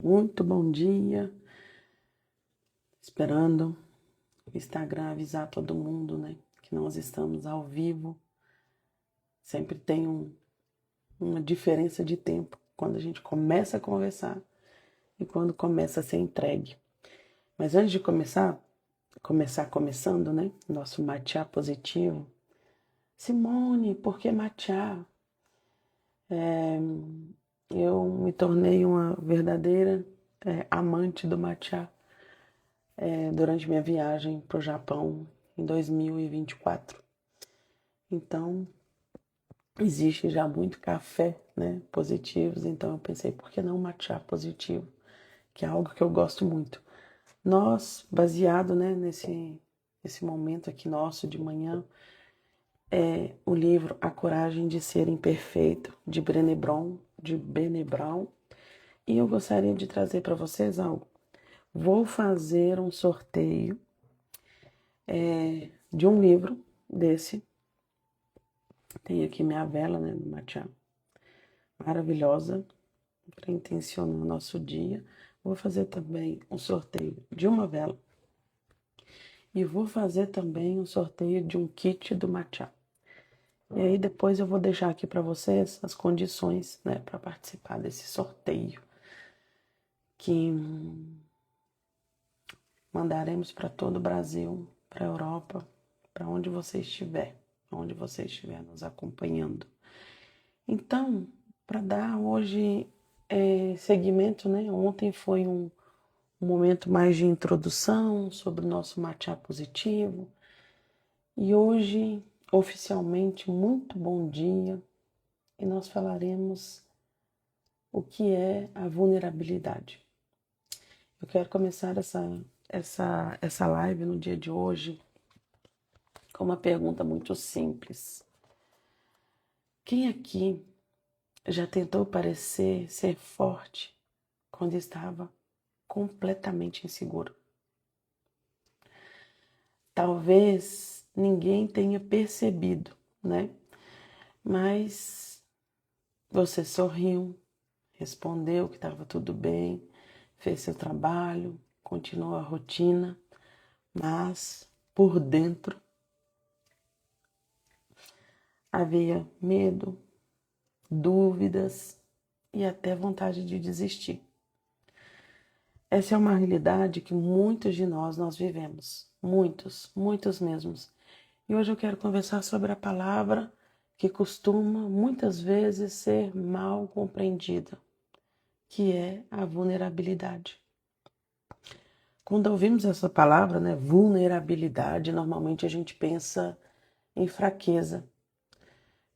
Muito bom dia. Esperando o Instagram avisar todo mundo, né? Que nós estamos ao vivo. Sempre tem uma diferença de tempo quando a gente começa a conversar e quando começa a ser entregue. Mas antes de começando, né? Nosso matcha positivo. Simone, por que matcha? Eu me tornei uma verdadeira amante do matcha durante minha viagem para o Japão em 2024. Então, existe já muito café, né, positivos, então eu pensei, por que não matcha positivo? Que é algo que eu gosto muito. Nós, baseado, né, nesse momento aqui nosso de manhã, o livro A Coragem de Ser Imperfeito, de Brené Brown, e eu gostaria de trazer para vocês algo. Vou fazer um sorteio de um livro desse. Tem aqui minha vela, né, do matcha, maravilhosa, para intencionar o nosso dia. Vou fazer também um sorteio de uma vela. E vou fazer também um sorteio de um kit do matcha. E aí depois eu vou deixar aqui para vocês as condições, né, para participar desse sorteio. Que mandaremos para todo o Brasil, para a Europa, para onde você estiver nos acompanhando. Então, para dar hoje seguimento, né? Ontem foi um momento mais de introdução sobre o nosso matcha positivo. E hoje, oficialmente, muito bom dia. E nós falaremos o que é a vulnerabilidade. Eu quero começar essa live no dia de hoje com uma pergunta muito simples. Quem aqui já tentou parecer ser forte quando estava completamente inseguro? Talvez ninguém tenha percebido, né? Mas você sorriu, respondeu que estava tudo bem, fez seu trabalho, continuou a rotina, mas por dentro havia medo, dúvidas e até vontade de desistir. Essa é uma realidade que muitos de nós vivemos. Muitos mesmos. E hoje eu quero conversar sobre a palavra que costuma muitas vezes ser mal compreendida, que é a vulnerabilidade. Quando ouvimos essa palavra, né, vulnerabilidade, normalmente a gente pensa em fraqueza.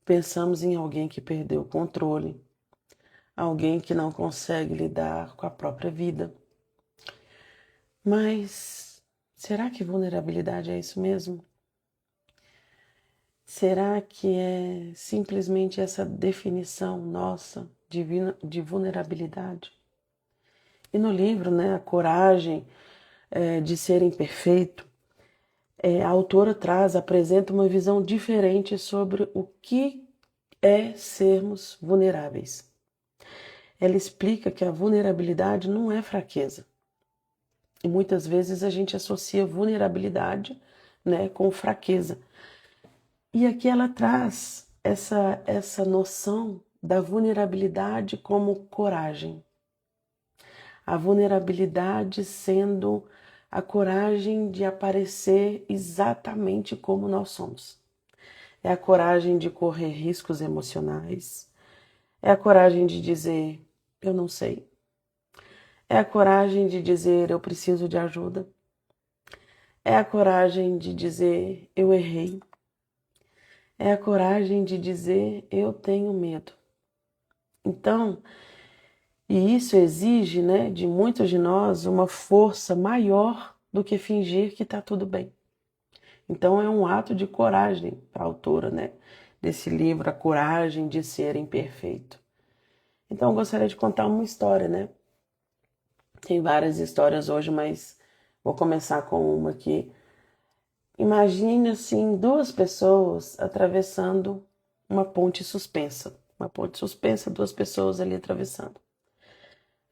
Pensamos em alguém que perdeu o controle, alguém que não consegue lidar com a própria vida. Mas será que vulnerabilidade é isso mesmo? Será que é simplesmente essa definição nossa de vulnerabilidade? E no livro, né, A Coragem de Ser Imperfeito, a autora apresenta uma visão diferente sobre o que é sermos vulneráveis. Ela explica que a vulnerabilidade não é fraqueza. E muitas vezes a gente associa vulnerabilidade, né, com fraqueza. E aqui ela traz essa noção da vulnerabilidade como coragem. A vulnerabilidade sendo a coragem de aparecer exatamente como nós somos. É a coragem de correr riscos emocionais. É a coragem de dizer, eu não sei. É a coragem de dizer, eu preciso de ajuda. É a coragem de dizer, eu errei. É a coragem de dizer, eu tenho medo. Então, e isso exige, né, de muitos de nós uma força maior do que fingir que está tudo bem. Então, é um ato de coragem para a autora, né, desse livro, A Coragem de Ser Imperfeito. Então, eu gostaria de contar uma história, né? Tem várias histórias hoje, mas vou começar com uma aqui. Imagine, assim, duas pessoas atravessando uma ponte suspensa. Uma ponte suspensa, duas pessoas ali atravessando.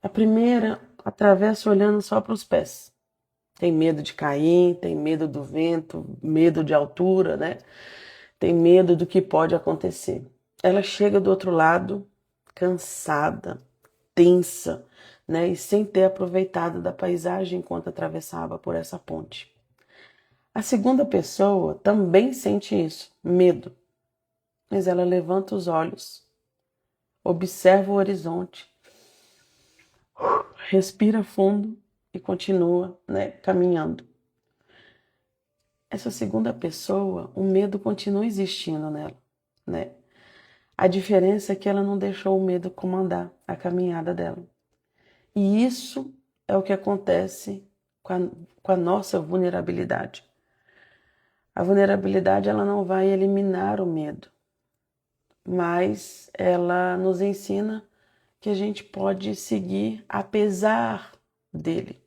A primeira atravessa olhando só para os pés. Tem medo de cair, tem medo do vento, medo de altura, né? Tem medo do que pode acontecer. Ela chega do outro lado cansada, tensa, né? E sem ter aproveitado da paisagem enquanto atravessava por essa ponte. A segunda pessoa também sente isso, medo. Mas ela levanta os olhos, observa o horizonte, respira fundo e continua, né, caminhando. Essa segunda pessoa, o medo continua existindo nela, né? A diferença é que ela não deixou o medo comandar a caminhada dela. E isso é o que acontece com a nossa vulnerabilidade. A vulnerabilidade, ela não vai eliminar o medo, mas ela nos ensina que a gente pode seguir apesar dele,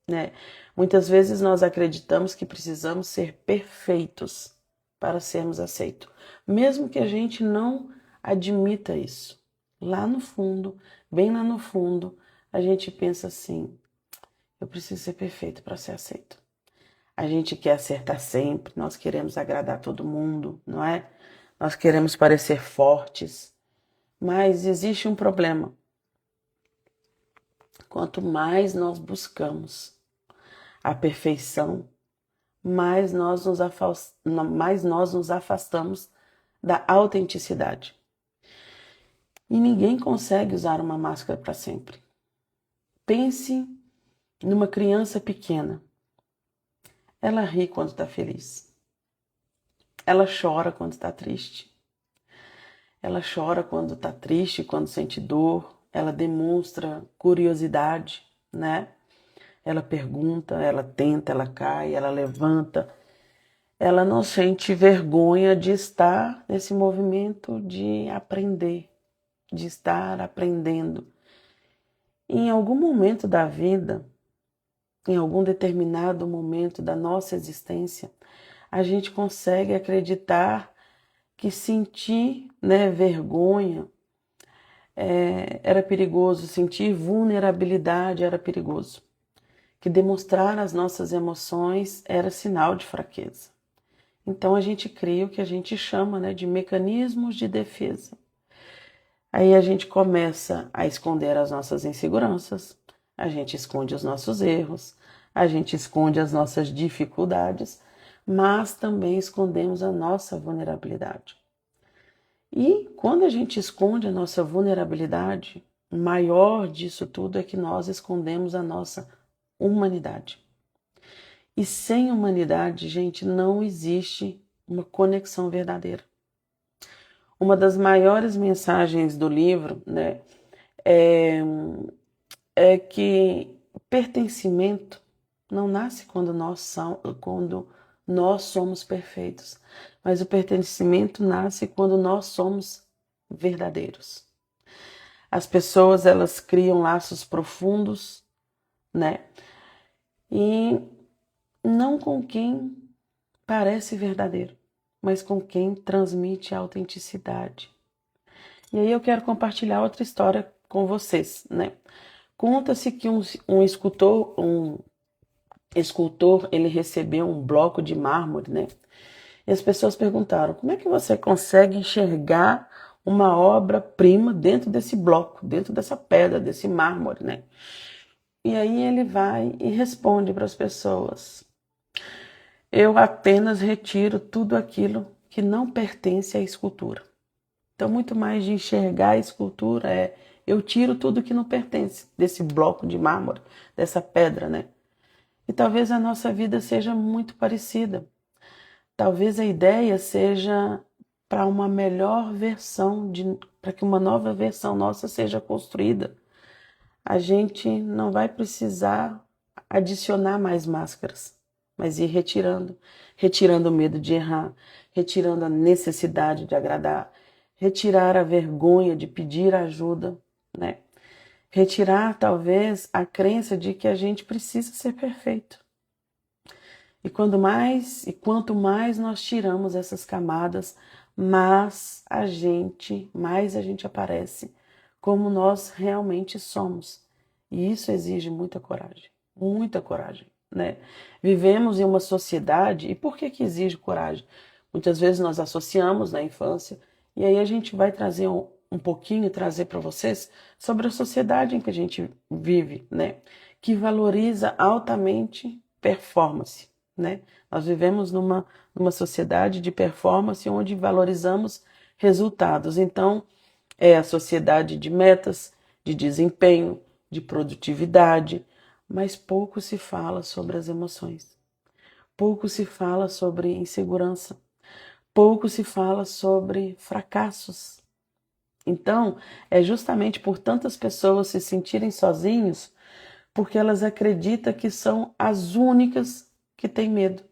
né? Muitas vezes nós acreditamos que precisamos ser perfeitos para sermos aceitos, mesmo que a gente não admita isso. Lá no fundo, bem lá no fundo, a gente pensa assim: eu preciso ser perfeito para ser aceito. A gente quer acertar sempre, nós queremos agradar todo mundo, não é? Nós queremos parecer fortes, mas existe um problema. Quanto mais nós buscamos a perfeição, mais nós nos afastamos da autenticidade. E ninguém consegue usar uma máscara para sempre. Pense numa criança pequena. Ela ri quando está feliz. Ela chora quando está triste. Ela chora quando está triste, quando sente dor. Ela demonstra curiosidade, né? Ela pergunta, ela tenta, ela cai, ela levanta. Ela não sente vergonha de estar nesse movimento de aprender, de estar aprendendo. Em algum momento da vida, em algum determinado momento da nossa existência, a gente consegue acreditar que sentir, né, vergonha era perigoso, sentir vulnerabilidade era perigoso, que demonstrar as nossas emoções era sinal de fraqueza. Então a gente cria o que a gente chama, né, de mecanismos de defesa. Aí a gente começa a esconder as nossas inseguranças, a gente esconde os nossos erros, a gente esconde as nossas dificuldades, mas também escondemos a nossa vulnerabilidade. E quando a gente esconde a nossa vulnerabilidade, o maior disso tudo é que nós escondemos a nossa humanidade. E sem humanidade, gente, não existe uma conexão verdadeira. Uma das maiores mensagens do livro, né, é que o pertencimento não nasce quando nós somos perfeitos, mas o pertencimento nasce quando nós somos verdadeiros. As pessoas, elas criam laços profundos, né? E não com quem parece verdadeiro, mas com quem transmite autenticidade. E aí eu quero compartilhar outra história com vocês, né? Conta-se que um escultor, ele recebeu um bloco de mármore, né? E as pessoas perguntaram: como é que você consegue enxergar uma obra-prima dentro desse bloco, dentro dessa pedra, desse mármore, né? E aí ele vai e responde para as pessoas: eu apenas retiro tudo aquilo que não pertence à escultura. Então, muito mais de enxergar a escultura eu tiro tudo que não pertence desse bloco de mármore, dessa pedra, né? E talvez a nossa vida seja muito parecida. Talvez a ideia seja para uma melhor versão, para que uma nova versão nossa seja construída. A gente não vai precisar adicionar mais máscaras, mas ir retirando o medo de errar, retirando a necessidade de agradar, retirar a vergonha de pedir ajuda, né? Retirar talvez a crença de que a gente precisa ser perfeito. E quanto mais nós tiramos essas camadas, mais a gente aparece como nós realmente somos. E isso exige muita coragem, né? Vivemos em uma sociedade, e por que que exige coragem? Muitas vezes nós associamos na infância, e aí a gente vai trazer um pouquinho, trazer para vocês sobre a sociedade em que a gente vive, né? Que valoriza altamente performance, né? Nós vivemos numa sociedade de performance onde valorizamos resultados. Então, é a sociedade de metas, de desempenho, de produtividade, mas pouco se fala sobre as emoções. Pouco se fala sobre insegurança. Pouco se fala sobre fracassos. Então, é justamente por tantas pessoas se sentirem sozinhos, porque elas acreditam que são as únicas que têm medo.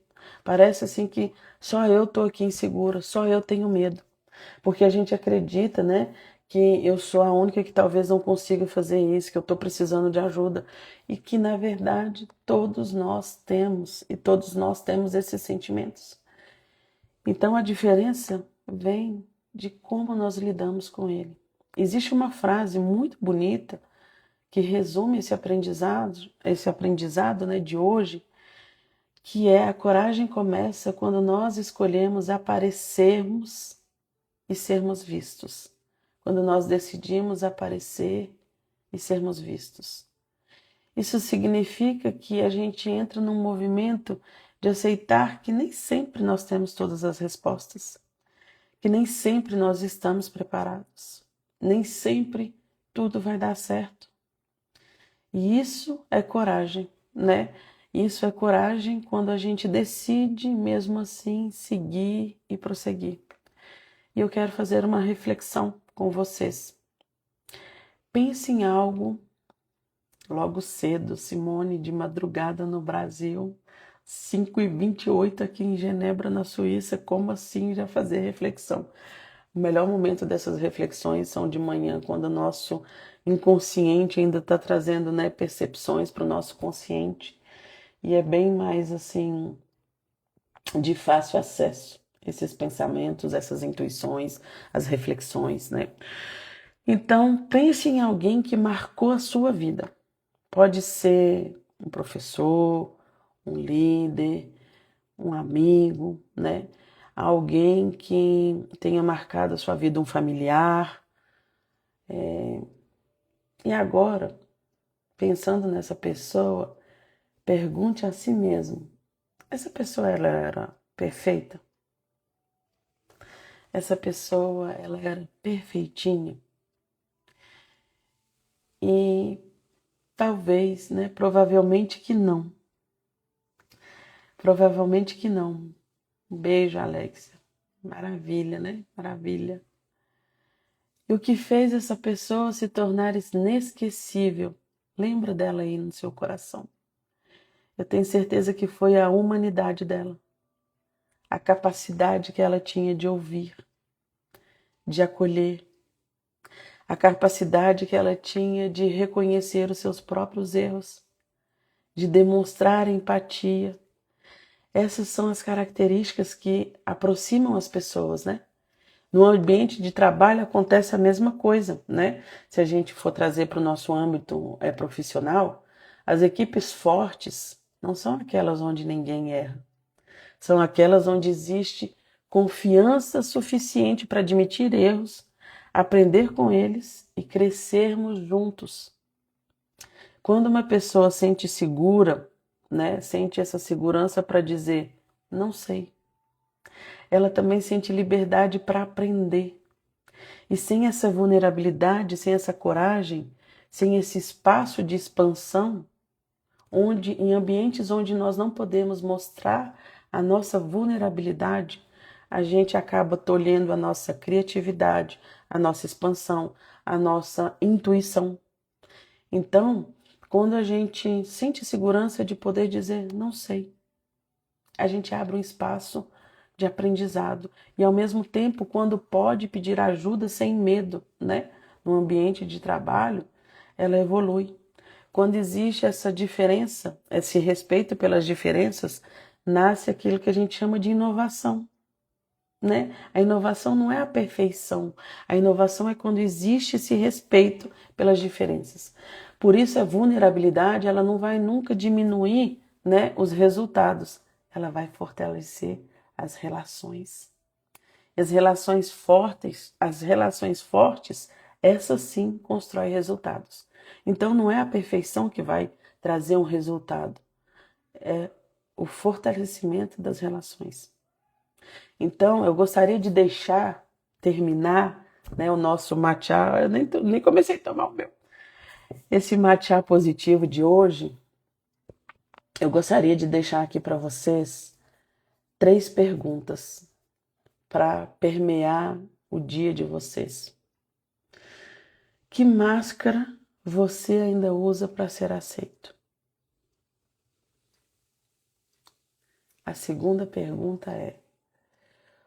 Parece assim que só eu estou aqui insegura, só eu tenho medo. Porque a gente acredita, né, que eu sou a única que talvez não consiga fazer isso, que eu estou precisando de ajuda. E que, na verdade, todos nós temos, e todos nós temos esses sentimentos. Então, a diferença vem de como nós lidamos com ele. Existe uma frase muito bonita que resume esse aprendizado, né, de hoje, que é: a coragem começa quando nós escolhemos aparecermos e sermos vistos. Quando nós decidimos aparecer e sermos vistos. Isso significa que a gente entra num movimento de aceitar que nem sempre nós temos todas as respostas, que nem sempre nós estamos preparados, nem sempre tudo vai dar certo. E isso é coragem, né? Isso é coragem quando a gente decide, mesmo assim, seguir e prosseguir. E eu quero fazer uma reflexão com vocês. Pense em algo logo cedo, Simone, de madrugada no Brasil, 5h28 aqui em Genebra, na Suíça. Como assim já fazer reflexão? O melhor momento dessas reflexões são de manhã, quando o nosso inconsciente ainda está trazendo, né, percepções para o nosso consciente. E é bem mais assim, de fácil acesso, esses pensamentos, essas intuições, as reflexões, né? Então, pense em alguém que marcou a sua vida. Pode ser um professor, um líder, um amigo, né? Alguém que tenha marcado a sua vida, um familiar. E agora, pensando nessa pessoa, pergunte a si mesmo: essa pessoa ela era perfeita? Essa pessoa ela era perfeitinha? E talvez, né? Provavelmente que não. Provavelmente que não. Um beijo, Alexia. Maravilha, né? Maravilha. E o que fez essa pessoa se tornar inesquecível? Lembra dela aí no seu coração. Eu tenho certeza que foi a humanidade dela, a capacidade que ela tinha de ouvir, de acolher, a capacidade que ela tinha de reconhecer os seus próprios erros, de demonstrar empatia. Essas são as características que aproximam as pessoas, né? No ambiente de trabalho acontece a mesma coisa, né? Se a gente for trazer para o nosso âmbito profissional, as equipes fortes não são aquelas onde ninguém erra. São aquelas onde existe confiança suficiente para admitir erros, aprender com eles e crescermos juntos. Quando uma pessoa sente segura, né, sente essa segurança para dizer, não sei, ela também sente liberdade para aprender. E sem essa vulnerabilidade, sem essa coragem, sem esse espaço de expansão, em ambientes onde nós não podemos mostrar a nossa vulnerabilidade, a gente acaba tolhendo a nossa criatividade, a nossa expansão, a nossa intuição. Então, quando a gente sente segurança de poder dizer não sei, a gente abre um espaço de aprendizado e, ao mesmo tempo, quando pode pedir ajuda sem medo, né, no ambiente de trabalho, ela evolui. Quando existe essa diferença, esse respeito pelas diferenças, nasce aquilo que a gente chama de inovação, né? A inovação não é a perfeição. A inovação é quando existe esse respeito pelas diferenças. Por isso a vulnerabilidade, ela não vai nunca diminuir, né, os resultados. Ela vai fortalecer as relações. As relações fortes, essas sim constroem resultados. Então não é a perfeição que vai trazer um resultado, é o fortalecimento das relações. Então eu gostaria de terminar, né, o nosso matcha. Eu nem comecei a tomar o meu. Esse matcha positivo de hoje, eu gostaria de deixar aqui para vocês 3 perguntas para permear o dia de vocês. Que máscara você ainda usa para ser aceito? A segunda pergunta é: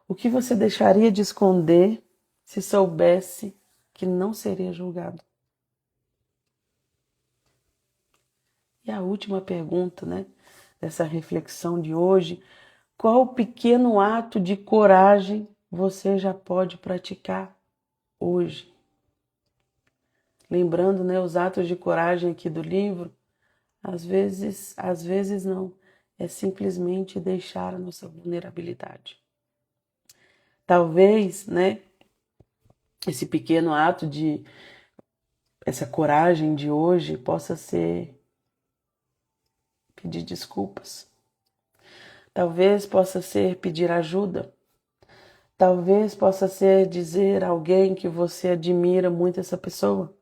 o que você deixaria de esconder se soubesse que não seria julgado? E a última pergunta, né, dessa reflexão de hoje: qual pequeno ato de coragem você já pode praticar hoje? Lembrando, né, os atos de coragem aqui do livro, às vezes não, é simplesmente deixar a nossa vulnerabilidade. Talvez, né, esse pequeno ato essa coragem de hoje possa ser pedir desculpas. Talvez possa ser pedir ajuda. Talvez possa ser dizer a alguém que você admira muito essa pessoa.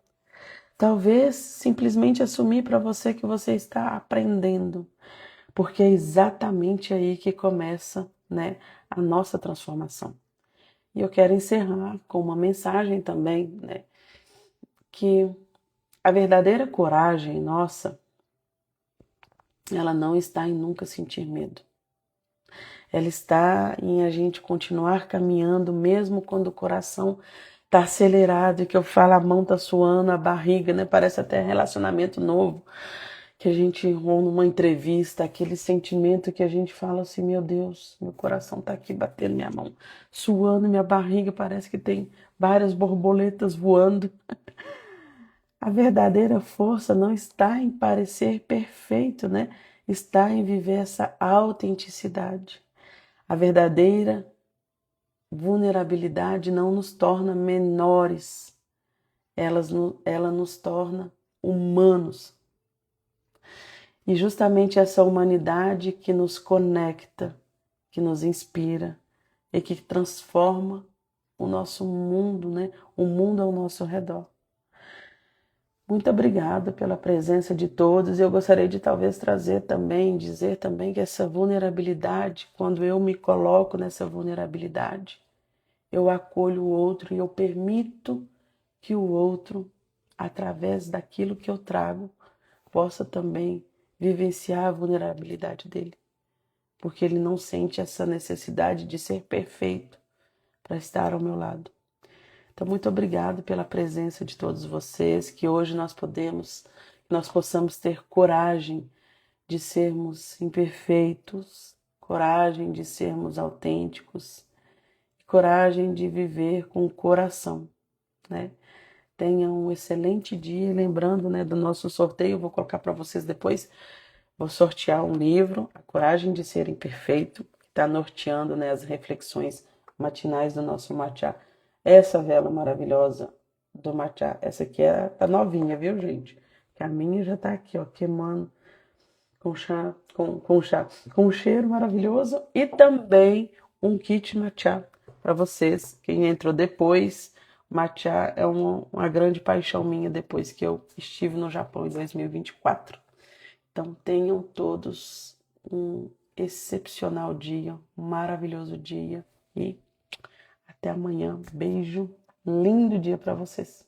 Talvez simplesmente assumir para você que você está aprendendo, porque é exatamente aí que começa, né, a nossa transformação. E eu quero encerrar com uma mensagem também, né, que a verdadeira coragem nossa, ela não está em nunca sentir medo. Ela está em a gente continuar caminhando mesmo quando o coração está acelerado e que eu falo a mão está suando, a barriga, né? Parece até relacionamento novo que a gente ou numa entrevista, aquele sentimento que a gente fala assim, meu Deus, meu coração está aqui batendo, minha mão suando, minha barriga parece que tem várias borboletas voando. A verdadeira força não está em parecer perfeito, né? Está em viver essa autenticidade. A verdadeira vulnerabilidade não nos torna menores, ela nos torna humanos. E justamente essa humanidade que nos conecta, que nos inspira e que transforma o nosso mundo, né? O mundo ao nosso redor. Muito obrigada pela presença de todos. Eu gostaria de talvez dizer também que essa vulnerabilidade, quando eu me coloco nessa vulnerabilidade, eu acolho o outro e eu permito que o outro, através daquilo que eu trago, possa também vivenciar a vulnerabilidade dele. Porque ele não sente essa necessidade de ser perfeito para estar ao meu lado. Então, muito obrigado pela presença de todos vocês, que hoje nós possamos ter coragem de sermos imperfeitos, coragem de sermos autênticos, coragem de viver com o coração, né? Tenham um excelente dia, lembrando, né, do nosso sorteio, vou colocar para vocês depois, vou sortear um livro, A Coragem de Ser Imperfeito, que está norteando, né, as reflexões matinais do nosso matcha. Essa vela maravilhosa do matcha, essa aqui tá novinha, viu, gente? Que a minha já tá aqui, ó, queimando com um cheiro maravilhoso e também um kit matcha para vocês. Quem entrou depois, matcha é uma grande paixão minha depois que eu estive no Japão em 2024. Então tenham todos um excepcional dia, um maravilhoso dia e até amanhã. Beijo, lindo dia para vocês.